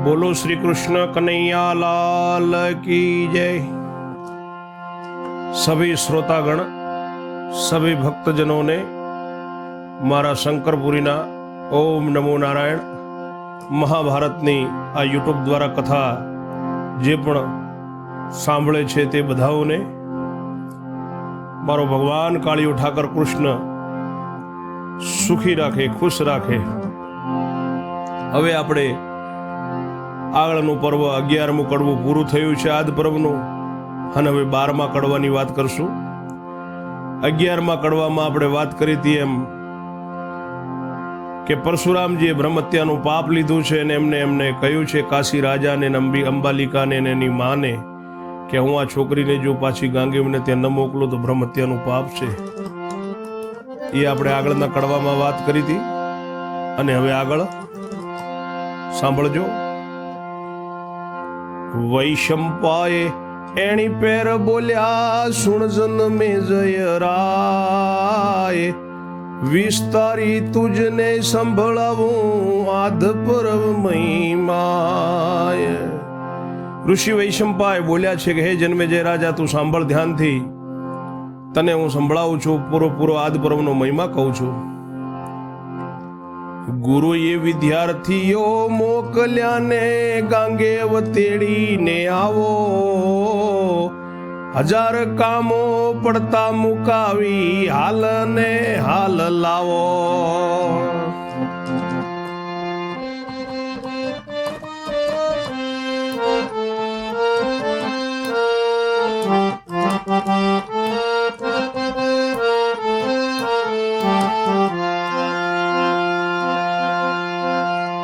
बोलो श्री कृष्ण कन्हैया लाल की जय। सभी श्रोतागण, सभी भक्तजनों ने मारा शंकरपुरीना ओम नमो नारायण महाभारतनी आ यूट्यूब द्वारा कथा जे पण सांभळे छे ते बधाओने मारो भगवान काळियो ठाकर कृष्ण सुखी राखे, खुश राखे। हवे आपणे આગળનું પર્વ 11મું કડવું પૂરું થયું છે આદ પર્વનું, અને હવે 12મા કડવાની વાત કરશું। 11મા કડવામાં આપણે વાત કરી હતી એમ કે પરશુરામજીએ બ્રહ્મહત્યાનું પાપ લીધું છે અને એમને કહ્યું છે કાશી રાજાને અંબાલિકાને અને એની માને કે હું આ છોકરીને જો પાછી ગાંગેવને ત્યાં ન મોકલો તો બ્રહ્મહત્યાનું પાપ છે। એ આપણે આગળના કડવામાં વાત કરી હતી, અને હવે આગળ સાંભળજો। वैशंपाए एणी पैर बोल्या सुन जन में जय राय, विस्तारी तुझने संभळावूं आध पर्व महिमाय। ऋषि वैशंपाए बोल्या छे कि हे जन्मे जय राजा तू सांभळ ध्यान थी, तने हूँ संभळावुं छुं, पूरो आद पर्वनो महिमा कहूं छुं। गुरुए विद्यार्थीओ मोकल्याने गांगेव तेड़ीने आवो, 1000 कामो पड़ता मुकावी हाल ने हाल लावो।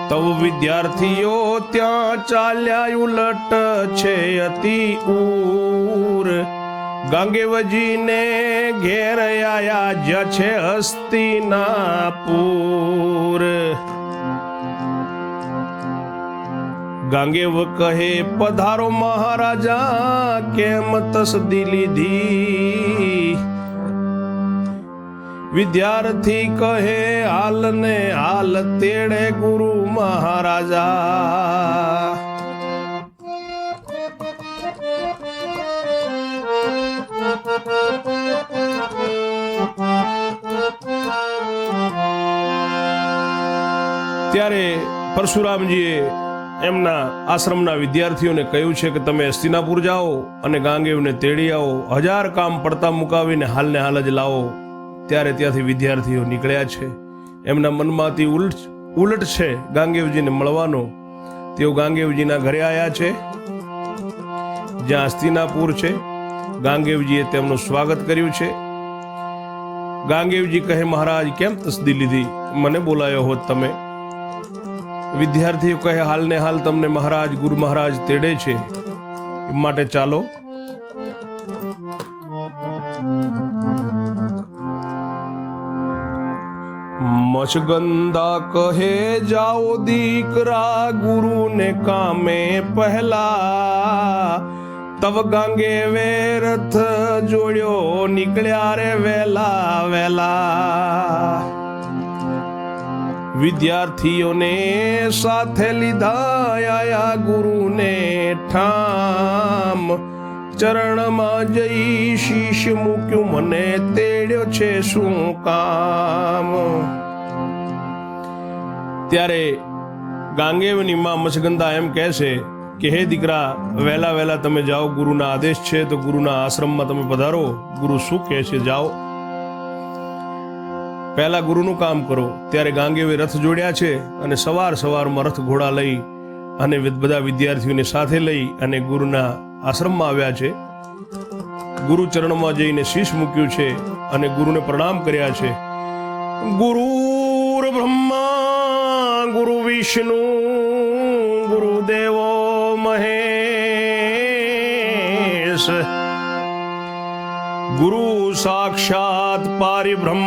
तव विद्यार्थीओ त्या चाल्या उलट छे अति ऊर, गांगेवजी ने घेर आया जछे हस्तिनापुर। गांगेव कहे पधारो महाराजा केम तसदी लीधी, विद्यार्थी कहे हाल ने हाल तेड़े गुरु महाराजा। त्यारे परशुरामजीए एमना आश्रमना विद्यार्थीओने कह्युं छे कि तमे हस्तिनापुर जाओ अने गांगेवने तेड़ी आओ, 1000 काम पड़ता मुकावीने हाल ने हाल ज लावो। ત્યારે ત્યાંથી વિદ્યાર્થીઓ નીકળ્યા છે। એમના મનમાંથી ઉલટ છે ગાંગેવજીને મળવાનો। તેઓ ગાંગેવજીના ઘરે આવ્યા છે જ્યાં હસ્તિનાપુર છે। ગાંગેવજીએ તેમનું સ્વાગત કર્યું છે। ગાંગેવજી કહે મહારાજ કેમ તસદી લીધી, મને બોલાયો હોત તમે। વિદ્યાર્થીઓ કહે હાલ ને હાલ તમને મહારાજ ગુરુ મહારાજ તેડે છે, માટે ચાલો। मचगंदा कहे जाओ दीकरा गुरु ने कामे पहला, तब गांगे वे रथ जोड़ियो निकल्या रे वेला वेला। विद्यार्थियों ने साथे लीधा आया गुरु ने ठाम, चरण में जई शीश मूक्यु मने तेड़्यो छे शुं काम। त्यारे गांगेवनी मां मचगंदा एम कहे कि हे दीकरा वेला वेला तमे जाओ, गुरुना आदेश छे तो गुरुना आश्रम में तमे पधारो, गुरु शुं कहे छे जाओ, पहला गुरुनु काम करो। त्यारे गांगेवे रथ जोड्या छे अने सवार में रथ घोड़ा लई अने बधा विद्यार्थीओने साथे लई अने गुरुना आश्रम में आव्या छे। गुरु चरण में जईने शीश मूक्यु छे अने गुरुने प्रणाम कर्या छे। गुरुर ब्रह्मा गुरु विष्णु गुरुदेवो महेश, गुरु साक्षात पारिब्रह्म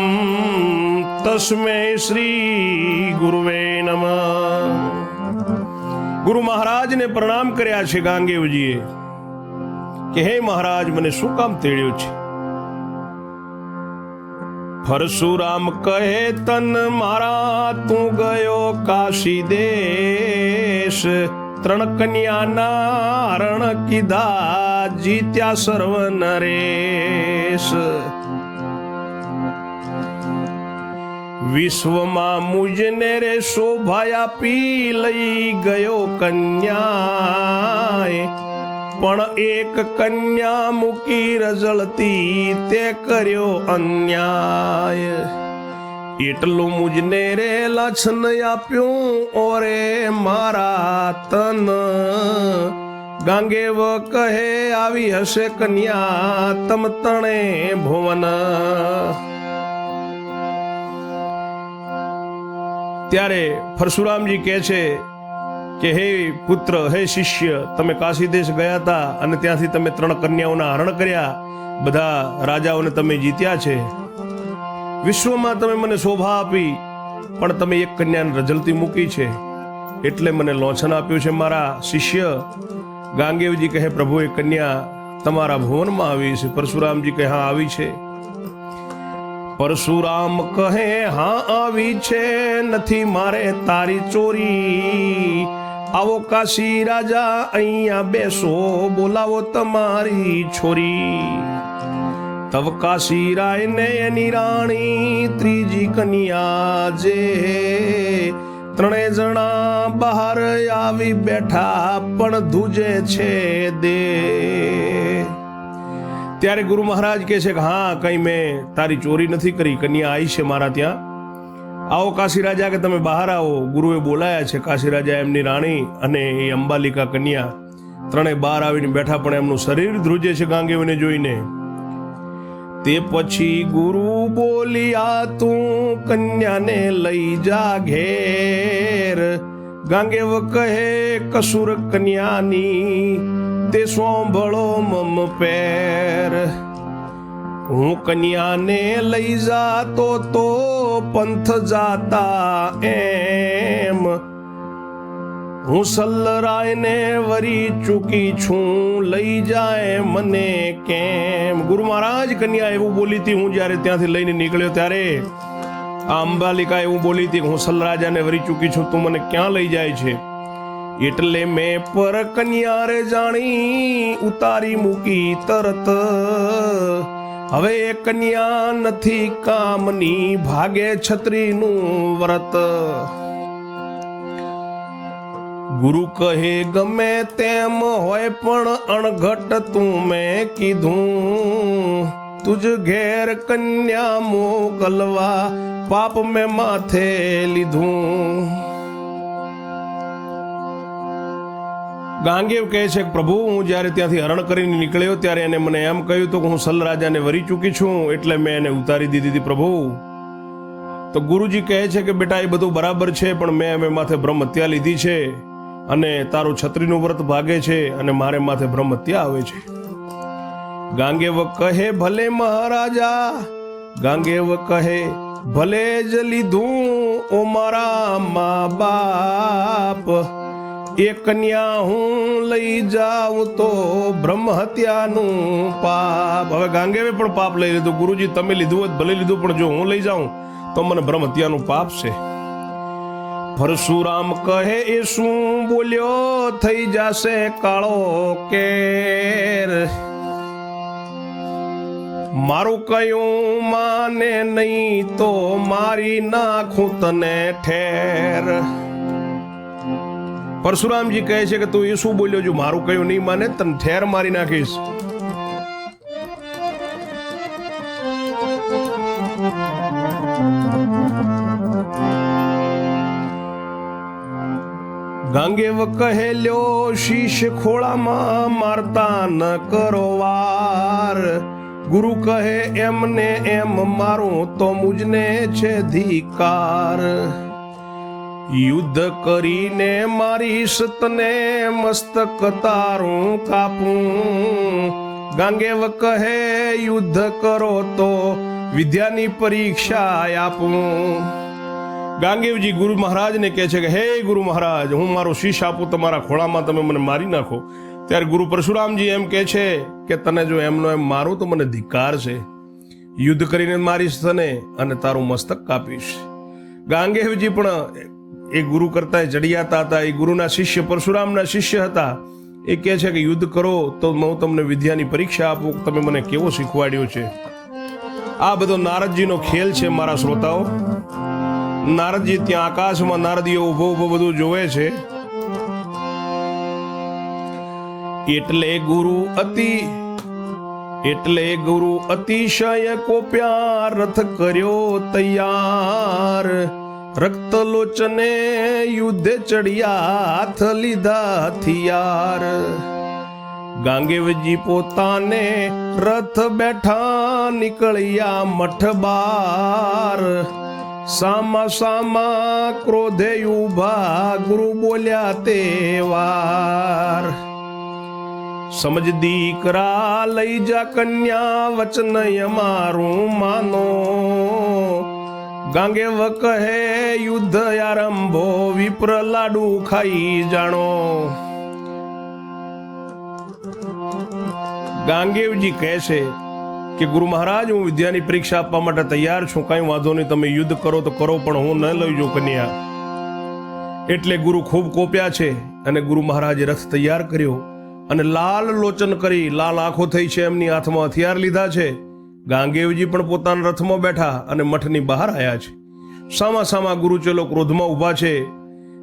तस्मै श्री गुरुवे नमः। गुरु महाराज ने प्रणाम कर्या छे गांगेवजीए कि हे महाराज मने शुं काम तेड़्यो छे। परशुराम कहे तन मारा तू गयो काशी देश, ત્રણ કન્યાના હરણ કીધા જીત્યા સર્વ નરેશ. વિશ્વમાં મુજને રે શોભાયા પી લઈ ગયો કન્યાએ, પણ એક કન્યા મૂકી રઝળતી તે કર્યો અન્યાય. એટલું મુજને રે લક્ષણ આપ્યું ઓરે મારા તન, ગાંગેવ કહે આવી હશે કન્યા તમ તણે ભુવન. ત્યારે પરશુરામજી કહે છે કે હે પુત્ર, હે શિષ્ય, તમે કાશી દેશ ગયા હતા અને ત્યાંથી તમે 3 કન્યાઓના હરણ કર્યા, બધા રાજાઓને તમે જીત્યા છે. વિશ્વમાં તમે મને શોભા આપી, પણ તમે એક કન્યાને રઝળતી મૂકી છે, એટલે મને લોચન આપ્યું છે. મારા શિષ્ય ગાંગેવજી કહે પ્રભુ, એ કન્યા તમારા ભુવનમાં આવી છે. પરશુરામજી કહે હા આવી છે. પરશુરામ કહે હા આવી છે, નથી મારે તારી ચોરી. આવો કાશી રાજા અહીંયા બેસો, બોલાવો તમારી છોરી. તવ કાશી રાય ને એની રાણી ત્રીજી કન્યા જે, 3 જણા બહાર આવી બેઠા પણ ધુજે છે દે. ત્યારે ગુરુ મહારાજ કહે છે કે હા, કઈ મેં તારી ચોરી નથી કરી, કન્યા આવી છે મારા ત્યાં. આવો કાશી રાજા, કે તમે બહાર આવો. ગુરુએ બોલાયા છે કાશી રાજા, એમની રાણી અને એ અંબાલિકા કન્યા 3 બહાર આવીને બેઠા, પણ એમનું શરીર ધ્રુજે છે ગાંગેવને જોઈને. તે પછી ગુરુ બોલ્યા તું કન્યાને લઈ જા ઘેર. ગાંગેવ કહે કસુર કન્યાની તે સોંભળો મમ પેર. હું કન્યાને લઈ જાતો તો પંથ જાતા એમ, હું સલ્લરાયને વરી ચૂકી છું, લઈ જાય મને કેમ. ગુરુ મહારાજ, કન્યા એવું બોલી હતી હું જ્યારે ત્યાંથી લઈને નીકળ્યો ત્યારે. આ અંબાલિકા એવું બોલી હતી કે હું સલ્લરાજાને વરી ચૂકી છું, તું મને ક્યાં લઈ જાય છે. એટલે મેં પર કન્યા રે જાણી ઉતારી મૂકી તરત. હવે એ કન્યા નથી કામની, ભાગે છત્રીનું વ્રત. ગુરુ કહે ગમે તેમ હોય પણ અણઘટ તું મેં કીધું, તુજ ઘેર કન્યા મોકલવા પાપ મેં માથે લીધું. ગાંગેવ કહે છે કે પ્રભુ, હું જ્યારે ત્યાંથી હરણ કરીને નીકળ્યો ત્યારે એને મને એમ કહ્યું હતું કે હું સલ્લરાજાને વરી ચૂકી છું, એટલે મેં એને ઉતારી દીધી હતી પ્રભુ. તો ગુરુજી કહે છે કે બેટા, એ બધું બરાબર છે, પણ મેં માથે બ્રહ્મ હત્યા લીધી છે અને તારું છત્રીનું વ્રત ભાગે છે અને મારે માથે બ્રહ્મ હત્યા આવે છે. ગાંગેવ કહે ભલે મહારાજા, ગાંગેવ કહે ભલે જ લીધું ઓ મારા મા બાપ. એ કન્યા હું લઈ જાઉં તો બ્રહ્મ હત્યાનું પાપ. હવે ગાંગેવે પણ પાપ લઈ લીધું. ગુરુજી, તમે લીધું હોય ભલે લીધું, પણ જો હું લઈ જાઉં તો મને બ્રહ્મ હત્યાનું પાપ છે. પરશુરામ કહે એ શું બોલ્યો, થઈ જશે કાળો કેર. મારું કયું માને નહીં તો મારી નાખું તને ઠેર. પરશુરામજી કહે છે કે તું એ શું બોલ્યો, જો મારું કયું નહીં માને તને ઠેર મારી નાખીશ. ગાંગેવ કહે લ્યો શીશ ખોળામાં મારતા ન કરો વાર. ગુરુ કહે એમને એમ મારું તો મુજને છે ધિકાર. યુદ્ધ કરીને મારી સતને મસ્તક તારું કાપું. ગાંગેવ કહે યુદ્ધ કરો તો વિદ્યાની પરીક્ષા આપું. ગાંગેવજી ગુરુ મહારાજને કહે છે કે હે ગુરુ મહારાજ, હું મારો શીશ આપું તમારા ખોળામાં, તમે મને મારી નાખો. ત્યારે ગુરુ પરશુરામજી એમ કહે છે કે તને જો એમનો એમ મારું તો મને ધિક્કાર છે. યુદ્ધ કરીને મારીશ તને અને તારું મસ્તક કાપીશ. ગાંગેવજી પણ એ ગુરુ કરતા ચડિયાતા હતા, એ ગુરુના શિષ્ય પરશુરામના શિષ્ય હતા. એ કહે છે કે યુદ્ધ કરો તો હું તમને વિદ્યાની પરીક્ષા આપું, તમે મને કેવો શીખવાડ્યો છે. આ બધો નારદજીનો ખેલ છે મારા શ્રોતાઓ. નારદજી ત્યાં આકાશમાં નારદીઓ ઉભો ઉભો બધું જોવે છે. એટલે ગુરુ અતિશય કોપ્યા, રથ કર્યો તૈયાર. રક્તલોચને યુદ્ધે ચડિયા, હાથ લીધા હથિયાર. ગાંગેવજી પોતાને રથ બેઠા, નીકળ્યા મઠ બાર. સામા સામા ક્રોધે ઉભા, ગુરુ બોલ્યા તે વાર. સમજ દીકરા લઈ જા કન્યા, વચન અમારું માનો. ગાંગેવ કહે યુદ્ધ આરંભો, વિપ્ર લાડુ ખાઈ જાણો. ગાંગેવજી કહે છે કે ગુરુ મહારાજ, હું વિદ્યાની પરીક્ષા આપવા માટે તૈયાર છું, કઈ વાંધો નહીં, તમે યુદ્ધ કરો તો કરો, પણ હું ન લઈ જાઉં કન્યા. એટલે ગુરુ ખૂબ કોપ્યા છે અને ગુરુ મહારાજે રથ તૈયાર કર્યો અને લાલ લોચન કરી, લાલ આંખો થઈ છે, એમની હાથમાં હથિયાર લીધા છે. ગાંગેવજી પણ પોતાના રથમાં બેઠા અને મઠની બહાર આવ્યા છે. સામા સામા ગુરુચેલો ક્રોધમાં ઊભા છે.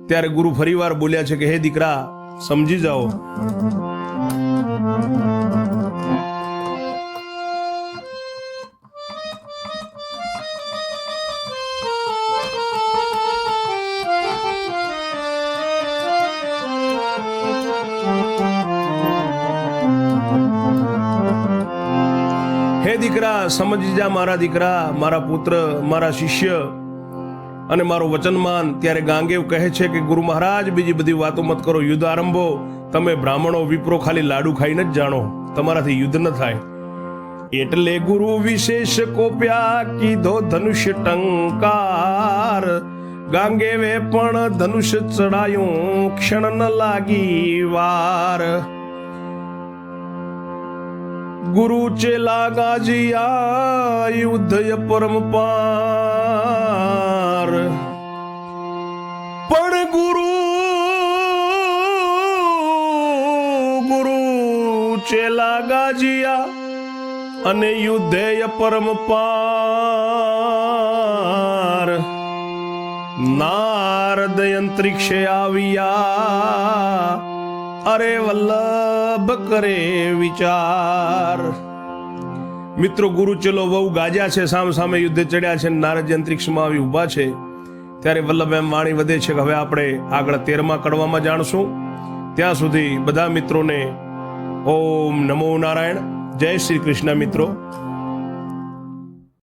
ત્યારે ગુરુ ફરીવાર બોલ્યા છે કે હે દીકરા, સમજી જાઓ. હે દીકરા, સમજી જા મારા દીકરા, મારા પુત્ર, મારા શિષ્ય અને મારો વચનમાન. ત્યારે ગાંગેવ કહે છે કે ગુરુ મહારાજ, બીજી બધી વાતો મત કરો, યુદ્ધ આરંભો. તમે બ્રાહ્મણો વિપ્રો ખાલી લાડુ ખાઈને જ જાણો, તમારાથી યુદ્ધ ન થાય. એટલે ગુરુ વિશેષ કોપ્યા, કીધો ધનુષ્ય ટંકાર. ગાંગેવે પણ ધનુષ્ય ચડાયું, ક્ષણ ન લાગી વાર. ગુરુ ચેલા ગાજિયા, યુદ્ધ પરમ પાર. પણ ગુરુ ચેલા ગાજિયા અને યુદ્ધ પરમ પાર. નારદ અંતરિક્ષે આવ્યા, અરે વલ્લભ કરે વિચાર. મિત્રો, ગુરુ ચેલો બહુ ગાજ્યા છે, સામ સામે યુદ્ધ ચડ્યા છે, નારદ અંતરિક્ષમાં આવી ઊભા છે. ત્યારે વલ્લભ એમ વાણી વધે છે કે હવે આપણે આગળ 13મા કડવામાં જાણશું. ત્યાં સુધી બધા મિત્રોને ઓમ નમો નારાયણ. જય શ્રી કૃષ્ણ મિત્રો.